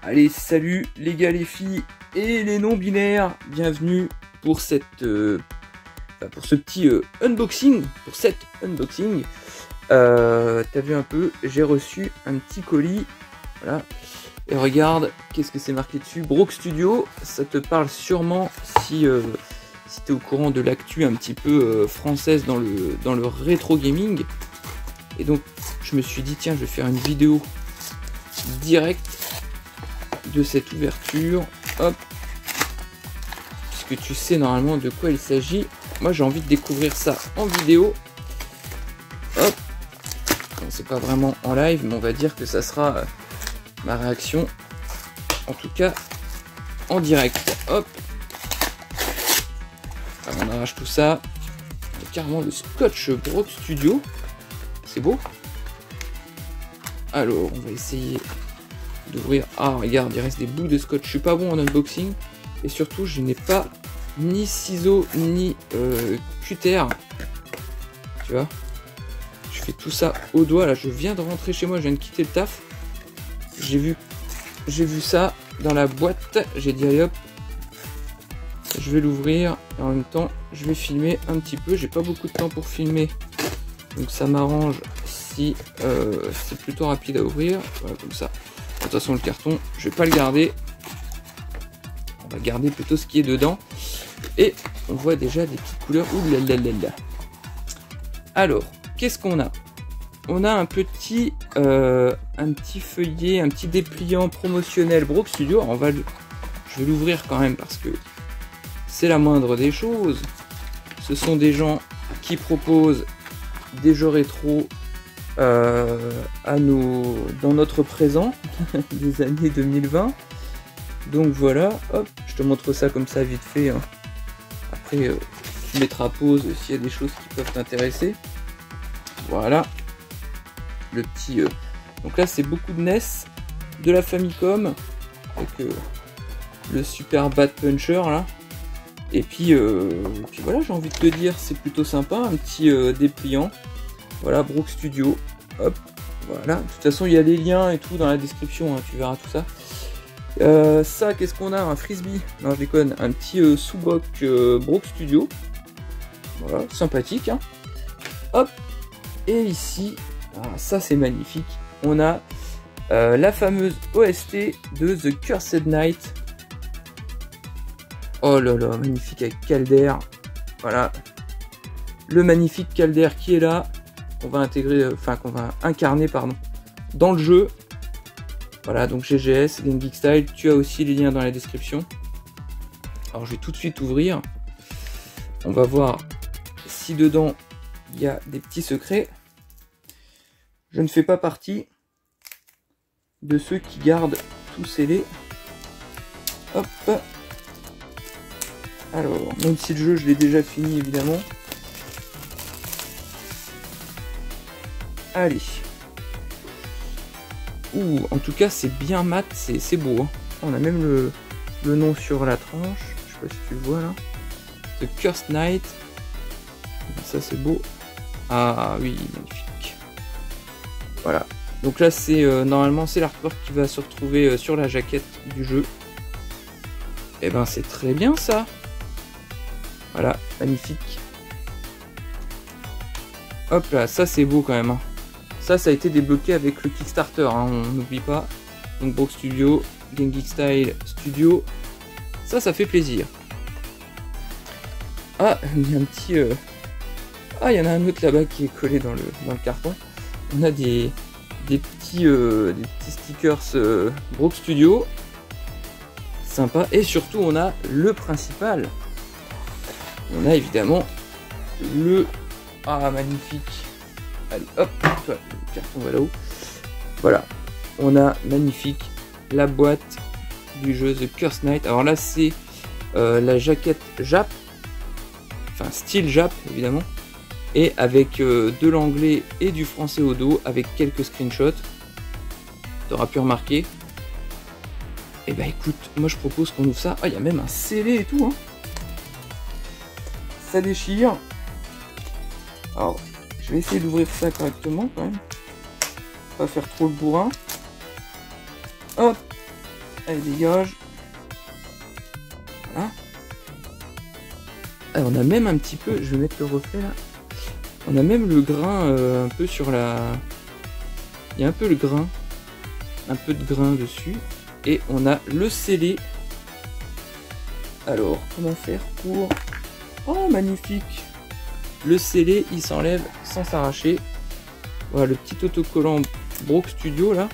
Allez, salut les gars, les filles et les non-binaires, bienvenue pour cette, pour ce petit unboxing, pour cet unboxing. T'as vu un peu, j'ai reçu un petit colis, voilà. Et regarde, qu'est-ce que c'est marqué dessus? Broke Studio, ça te parle sûrement si t'es au courant de l'actu un petit peu française dans le rétro gaming. Et donc, je me suis dit, tiens, je vais faire une vidéo directe de cette ouverture. Hop, puisque tu sais normalement de quoi il s'agit. Moi, j'ai envie de découvrir ça en vidéo. Hop, bon, c'est pas vraiment en live, mais on va dire que ça sera ma réaction, en tout cas en direct. Hop, alors, on arrache tout ça. Il y a carrément le scotch Broke Studio, c'est beau. Alors on va essayer d'ouvrir. Ah regarde, il reste des bouts de scotch. Je suis pas bon en unboxing et surtout je n'ai pas ni ciseaux ni cutter, tu vois. Je fais tout ça au doigt. Là je viens de rentrer chez moi, je viens de quitter le taf. J'ai vu ça dans la boîte, j'ai dit allez hop, je vais l'ouvrir et en même temps je vais filmer un petit peu. J'ai pas beaucoup de temps pour filmer, donc ça m'arrange si c'est plutôt rapide à ouvrir. Voilà, comme ça. De toute façon le carton je vais pas le garder, on va garder plutôt ce qui est dedans. Et on voit déjà des petites couleurs. Ouh là là là là. Alors qu'est-ce qu'on a? On a un petit feuillet, un petit dépliant promotionnel Broke Studio. Alors je vais l'ouvrir quand même parce que c'est la moindre des choses. Ce sont des gens qui proposent des jeux rétro dans notre présent des années 2020. Donc voilà, hop, je te montre ça comme ça vite fait, hein. Après tu mettras pause s'il y a des choses qui peuvent t'intéresser. Voilà le petit donc là c'est beaucoup de NES, de la Famicom avec le Super Bad Puncher là. Et puis voilà, j'ai envie de te dire, c'est plutôt sympa, un petit dépliant. Voilà, Broke Studio, hop, voilà. De toute façon, il y a les liens et tout dans la description, hein, tu verras tout ça. Ça, qu'est-ce qu'on a? Un frisbee? Non, je déconne, un petit sous-boc Broke Studio. Voilà, sympathique, hein. Hop, et ici, ah, ça c'est magnifique. On a la fameuse OST de The Cursed Night. Oh là là, magnifique avec Calder. Voilà, le magnifique Calder qui est là. Qu'on va intégrer, enfin qu'on va incarner pardon, dans le jeu. Voilà, donc GGS, Game Geek Style, tu as aussi les liens dans la description. Alors je vais tout de suite ouvrir. On va voir si dedans il y a des petits secrets. Je ne fais pas partie de ceux qui gardent tout scellé. Hop. Alors, même si le jeu je l'ai déjà fini évidemment. Allez. Ouh, en tout cas c'est bien mat, c'est beau, hein. On a même le nom sur la tranche. Je sais pas si tu le vois là. The Cursed Night. Ça c'est beau. Ah oui, magnifique. Voilà. Donc là c'est normalement c'est l'artwork qui va se retrouver sur la jaquette du jeu. Et ben c'est très bien ça. Voilà, magnifique. Hop là, ça c'est beau quand même, hein. Ça a été débloqué avec le Kickstarter, hein, on n'oublie pas. Donc Broke Studio, Game Geek Style Studio. Ça fait plaisir. Ah, il y a un petit... Ah, il y en a un autre là-bas qui est collé dans le carton. On a des petits stickers Broke Studio. Sympa. Et surtout, on a le principal. On a évidemment le... Ah, magnifique. Allez, hop, le carton va là-haut. Voilà, on a magnifique la boîte du jeu The Cursed Night. Alors là, c'est la jaquette Jap, enfin style Jap évidemment, et avec de l'anglais et du français au dos, avec quelques screenshots. Tu auras pu remarquer. Et bah écoute, moi je propose qu'on ouvre ça. Ah, il y a même un scellé et tout, hein. Ça déchire. Alors, je vais essayer d'ouvrir ça correctement quand même. Pas faire trop le bourrin. Hop. Allez, dégage. Voilà. Ah, on a même un petit peu, je vais mettre le reflet là. On a même le grain un peu sur la... Il y a un peu le grain. Un peu de grain dessus. Et on a le scellé. Alors, comment faire pour... Oh, magnifique! Le scellé, il s'enlève sans s'arracher. Voilà, le petit autocollant Brock Studio là.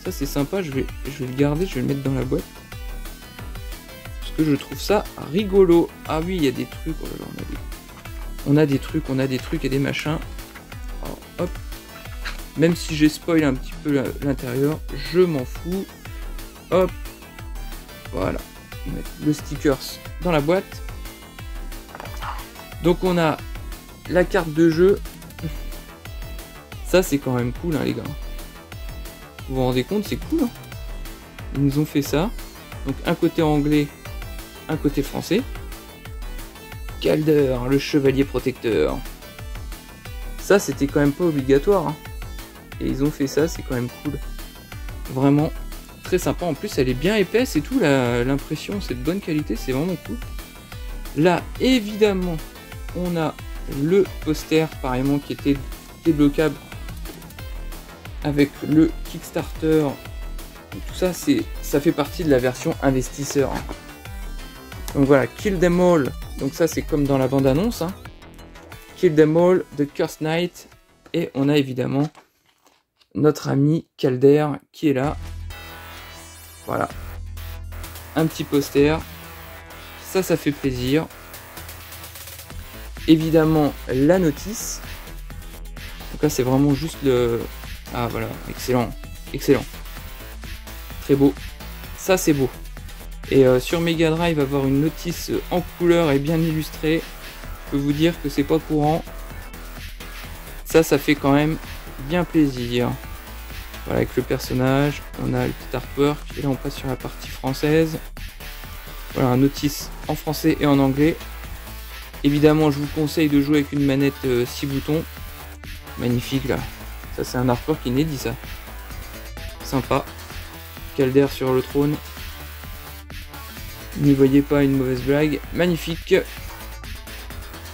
Ça, c'est sympa. Je vais le garder, je vais le mettre dans la boîte. Parce que je trouve ça rigolo. Ah oui, il y a des trucs. Oh là là, on a des trucs et des machins. Alors, hop. Même si j'ai spoil un petit peu l'intérieur, je m'en fous. Hop. Voilà. On va mettre le stickers dans la boîte. Donc on a la carte de jeu. Ça c'est quand même cool hein, les gars. Vous vous rendez compte, c'est cool hein. Ils nous ont fait ça. Donc un côté anglais, un côté français. Calder, le chevalier protecteur. Ça c'était quand même pas obligatoire hein. Et ils ont fait ça, c'est quand même cool. Vraiment très sympa. En plus elle est bien épaisse et tout, l'impression c'est de bonne qualité, c'est vraiment cool. Là évidemment on a le poster pareillement qui était débloquable avec le Kickstarter. Donc, tout ça ça fait partie de la version investisseur. Donc voilà, Kill Them All. Donc ça c'est comme dans la bande annonce. Hein. Kill Them All, The Cursed Knight. Et on a évidemment notre ami Calder qui est là. Voilà. Un petit poster. Ça fait plaisir. Évidemment la notice. Donc là c'est vraiment juste le... Ah voilà, excellent. Excellent. Très beau. Ça c'est beau. Et sur Mega Drive, avoir une notice en couleur et bien illustrée, je peux vous dire que c'est pas courant. Ça fait quand même bien plaisir. Voilà, avec le personnage, on a le petit artwork, et là on passe sur la partie française. Voilà, un notice en français et en anglais. Évidemment, je vous conseille de jouer avec une manette 6 boutons. Magnifique là. Ça c'est un artwork inédit ça. Sympa. Calder sur le trône. N'y voyez pas une mauvaise blague. Magnifique.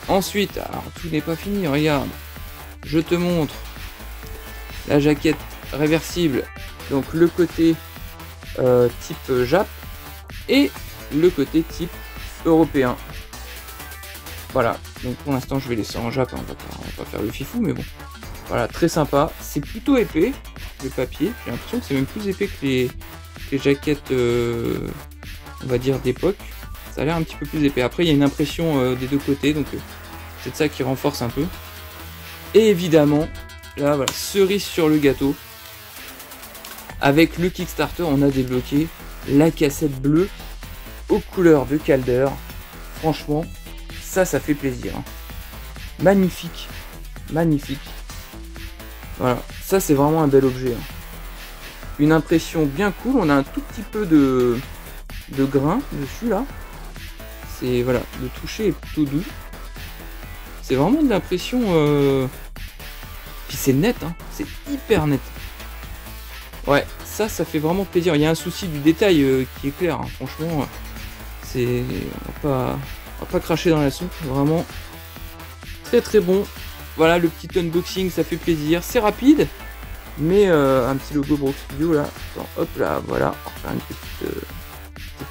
Ensuite, alors tout n'est pas fini, regarde. Je te montre la jaquette réversible. Donc le côté type Jap et le côté type européen. Voilà, donc pour l'instant je vais laisser en Jap, hein, on va pas faire le fifou, mais bon. Voilà, très sympa. C'est plutôt épais, le papier. J'ai l'impression que c'est même plus épais que les jaquettes, on va dire, d'époque. Ça a l'air un petit peu plus épais. Après, il y a une impression des deux côtés, donc c'est ça qui renforce un peu. Et évidemment, là, voilà, cerise sur le gâteau. Avec le Kickstarter, on a débloqué la cassette bleue aux couleurs de Calder. Franchement, ça fait plaisir. Hein. Magnifique. Magnifique. Voilà, ça c'est vraiment un bel objet. Hein. Une impression bien cool. On a un tout petit peu de grain dessus là. C'est voilà, le toucher est plutôt doux. C'est vraiment de l'impression. Puis c'est net, hein. C'est hyper net. Ouais, ça fait vraiment plaisir. Il y a un souci du détail qui est clair. Hein. Franchement, c'est on va pas cracher dans la soupe. Vraiment très très bon. Voilà le petit unboxing, ça fait plaisir. C'est rapide, mais un petit logo Brock Studio là. Attends, hop là, voilà. On va faire une petite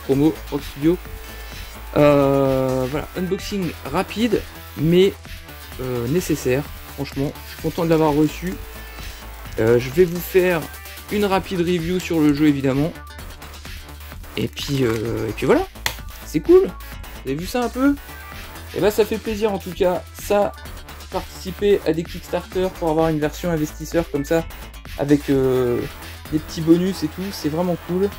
promo Brock Studio. Voilà, unboxing rapide, mais nécessaire. Franchement, je suis content de l'avoir reçu. Je vais vous faire une rapide review sur le jeu évidemment. Et puis voilà, c'est cool. Vous avez vu ça un peu? Et bah ça fait plaisir en tout cas. Ça, participer à des Kickstarter pour avoir une version investisseur comme ça, avec des petits bonus et tout, c'est vraiment cool.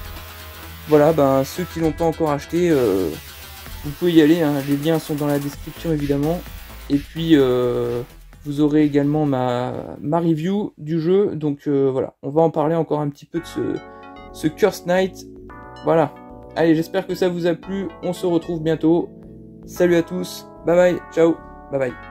Voilà, ben ceux qui l'ont pas encore acheté, vous pouvez y aller. Hein. Les liens sont dans la description évidemment. Et puis vous aurez également ma review du jeu. Donc voilà, on va en parler encore un petit peu de ce Cursed Knight. Voilà. Allez, j'espère que ça vous a plu. On se retrouve bientôt. Salut à tous. Bye bye. Ciao. Bye bye.